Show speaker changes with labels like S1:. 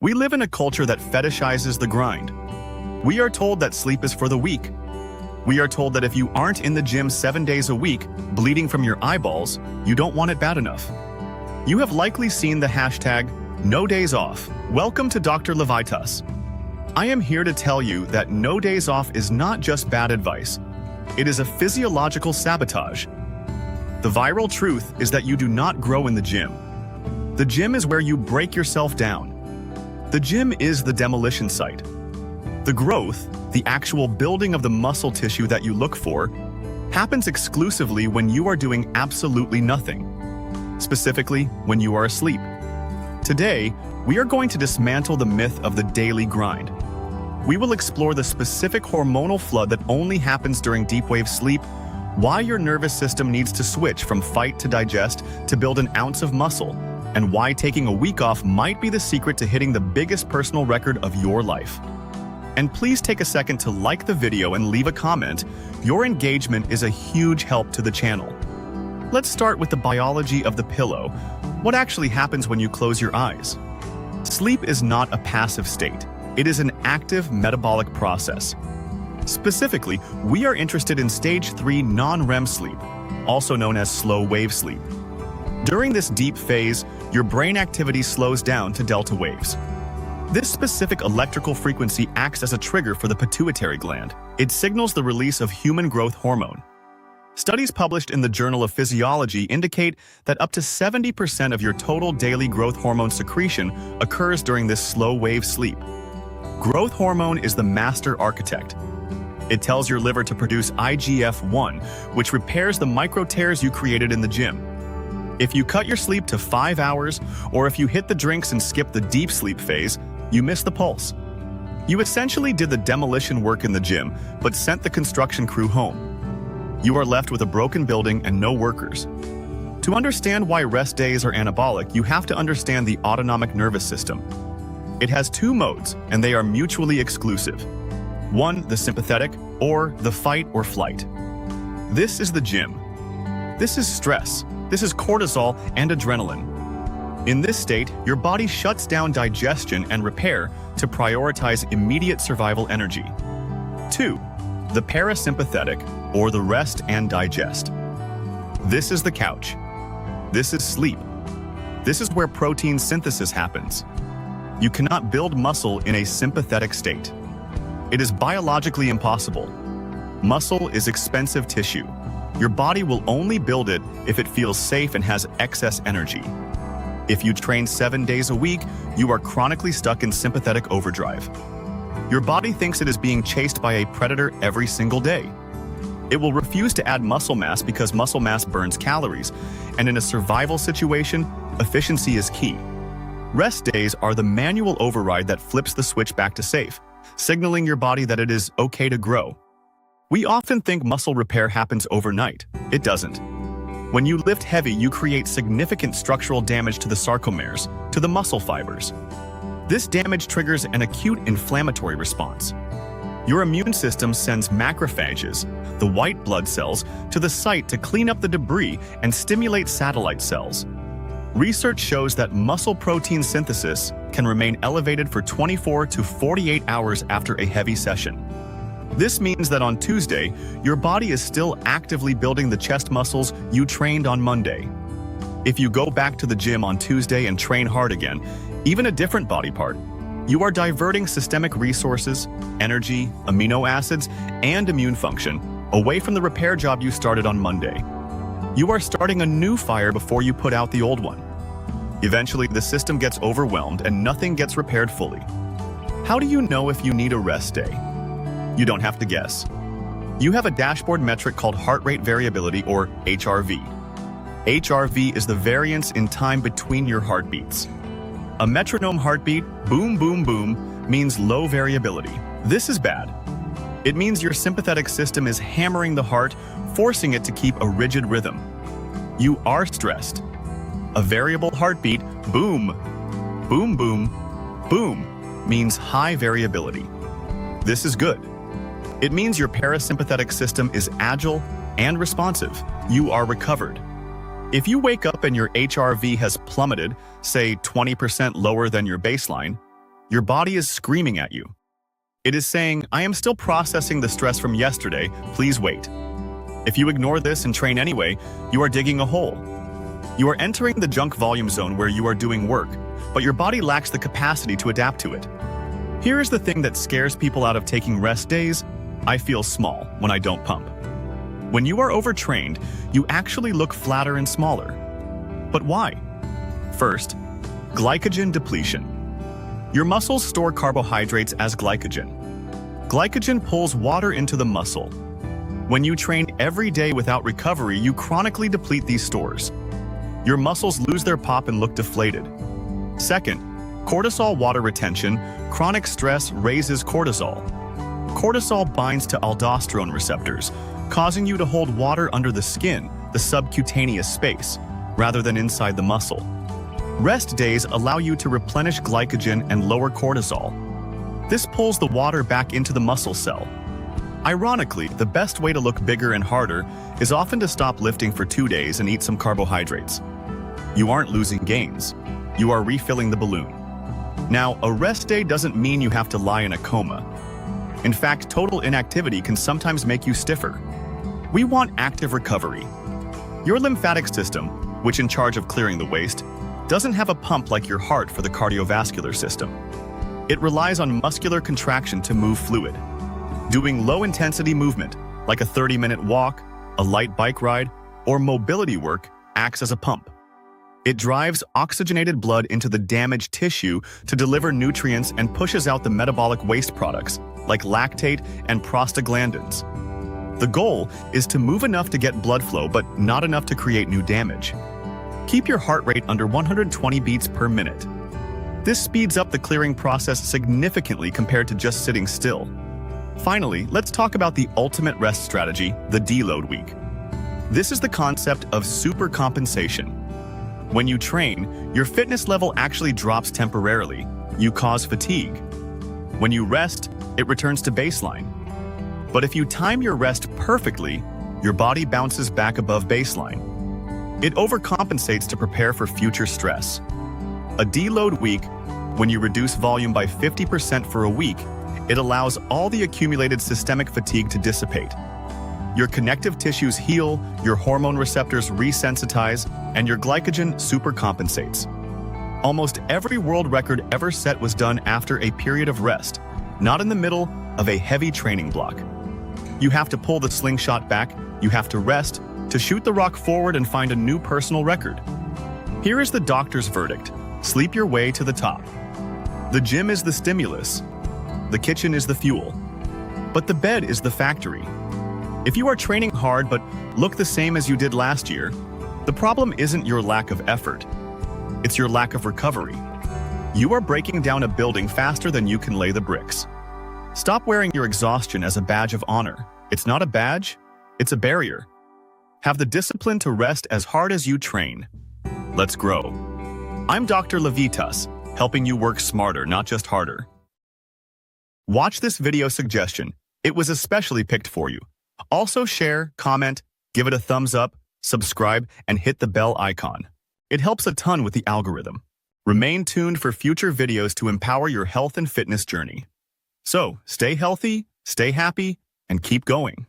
S1: We live in a culture that fetishizes the grind. We are told that sleep is for the weak. We are told that if you aren't in the gym 7 days a week, bleeding from your eyeballs, you don't want it bad enough. You have likely seen the hashtag no days off. Welcome to Dr. Levitas. I am here to tell you that no days off is not just bad advice. It is a physiological sabotage. The viral truth is that you do not grow in the gym. The gym is where you break yourself down. The gym is the demolition site. The growth, the actual building of the muscle tissue that you look for, happens exclusively when you are doing absolutely nothing. Specifically, when you are asleep. Today, we are going to dismantle the myth of the daily grind. We will explore the specific hormonal flood that only happens during deep wave sleep, why your nervous system needs to switch from fight to digest to build an ounce of muscle, and why taking a week off might be the secret to hitting the biggest personal record of your life. And please take a second to like the video and leave a comment. Your engagement is a huge help to the channel. Let's start with the biology of the pillow. What actually happens when you close your eyes? Sleep is not a passive state. It is an active metabolic process. Specifically, we are interested in stage 3 non-REM sleep, also known as slow wave sleep. During this deep phase, your brain activity slows down to delta waves. This specific electrical frequency acts as a trigger for the pituitary gland. It signals the release of human growth hormone. Studies published in the Journal of Physiology indicate that up to 70% of your total daily growth hormone secretion occurs during this slow wave sleep. Growth hormone is the master architect. It tells your liver to produce IGF-1, which repairs the micro tears you created in the gym. If you cut your sleep to 5 hours, or if you hit the drinks and skip the deep sleep phase, you miss the pulse. You essentially did the demolition work in the gym, but sent the construction crew home. You are left with a broken building and no workers. To understand why rest days are anabolic, you have to understand the autonomic nervous system. It has 2 modes, and they are mutually exclusive. One, the sympathetic, or the fight or flight. This is the gym. This is stress. This is cortisol and adrenaline. In this state, your body shuts down digestion and repair to prioritize immediate survival energy. 2. The parasympathetic, or the rest and digest. This is the couch. This is sleep. This is where protein synthesis happens. You cannot build muscle in a sympathetic state. It is biologically impossible. Muscle is expensive tissue. Your body will only build it if it feels safe and has excess energy. If you train 7 days a week, you are chronically stuck in sympathetic overdrive. Your body thinks it is being chased by a predator every single day. It will refuse to add muscle mass because muscle mass burns calories, and in a survival situation, efficiency is key. Rest days are the manual override that flips the switch back to safe, signaling your body that it is okay to grow. We often think muscle repair happens overnight. It doesn't. When you lift heavy, you create significant structural damage to the sarcomeres, to the muscle fibers. This damage triggers an acute inflammatory response. Your immune system sends macrophages, the white blood cells, to the site to clean up the debris and stimulate satellite cells. Research shows that muscle protein synthesis can remain elevated for 24 to 48 hours after a heavy session. This means that on Tuesday, your body is still actively building the chest muscles you trained on Monday. If you go back to the gym on Tuesday and train hard again, even a different body part, you are diverting systemic resources, energy, amino acids, and immune function away from the repair job you started on Monday. You are starting a new fire before you put out the old one. Eventually, the system gets overwhelmed and nothing gets repaired fully. How do you know if you need a rest day? You don't have to guess. You have a dashboard metric called heart rate variability, or HRV. HRV is the variance in time between your heartbeats. A metronome heartbeat, boom, boom, boom, means low variability. This is bad. It means your sympathetic system is hammering the heart, forcing it to keep a rigid rhythm. You are stressed. A variable heartbeat, boom, boom, boom, boom, means high variability. This is good. It means your parasympathetic system is agile and responsive. You are recovered. If you wake up and your HRV has plummeted, say 20% lower than your baseline, your body is screaming at you. It is saying, I am still processing the stress from yesterday, please wait. If you ignore this and train anyway, you are digging a hole. You are entering the junk volume zone where you are doing work, but your body lacks the capacity to adapt to it. Here is the thing that scares people out of taking rest days. I feel small when I don't pump. When you are overtrained, you actually look flatter and smaller. But why? First, glycogen depletion. Your muscles store carbohydrates as glycogen. Glycogen pulls water into the muscle. When you train every day without recovery, you chronically deplete these stores. Your muscles lose their pop and look deflated. Second, cortisol water retention. Chronic stress raises cortisol. Cortisol binds to aldosterone receptors, causing you to hold water under the skin, the subcutaneous space, rather than inside the muscle. Rest days allow you to replenish glycogen and lower cortisol. This pulls the water back into the muscle cell. Ironically, the best way to look bigger and harder is often to stop lifting for 2 days and eat some carbohydrates. You aren't losing gains. You are refilling the balloon. Now, a rest day doesn't mean you have to lie in a coma. In fact, total inactivity can sometimes make you stiffer. We want active recovery. Your lymphatic system, which is in charge of clearing the waste, doesn't have a pump like your heart for the cardiovascular system. It relies on muscular contraction to move fluid. Doing low-intensity movement, like a 30-minute walk, a light bike ride, or mobility work, acts as a pump. It drives oxygenated blood into the damaged tissue to deliver nutrients and pushes out the metabolic waste products, like lactate and prostaglandins. The goal is to move enough to get blood flow, but not enough to create new damage. Keep your heart rate under 120 beats per minute. This speeds up the clearing process significantly compared to just sitting still. Finally, let's talk about the ultimate rest strategy, the deload week. This is the concept of supercompensation. When you train, your fitness level actually drops temporarily. You cause fatigue. When you rest, it returns to baseline. But if you time your rest perfectly, your body bounces back above baseline. It overcompensates to prepare for future stress. A deload week, when you reduce volume by 50% for a week, it allows all the accumulated systemic fatigue to dissipate. Your connective tissues heal, your hormone receptors resensitize, and your glycogen supercompensates. Almost every world record ever set was done after a period of rest, not in the middle of a heavy training block. You have to pull the slingshot back, you have to rest, to shoot the rock forward and find a new personal record. Here is the doctor's verdict: sleep your way to the top. The gym is the stimulus. The kitchen is the fuel. But the bed is the factory. If you are training hard but look the same as you did last year, the problem isn't your lack of effort. It's your lack of recovery. You are breaking down a building faster than you can lay the bricks. Stop wearing your exhaustion as a badge of honor. It's not a badge, it's a barrier. Have the discipline to rest as hard as you train. Let's grow. I'm Dr. Levitas, helping you work smarter, not just harder. Watch this video suggestion. It was especially picked for you. Also share, comment, give it a thumbs up, subscribe, and hit the bell icon. It helps a ton with the algorithm. Remain tuned for future videos to empower your health and fitness journey. So, stay healthy, stay happy, and keep going.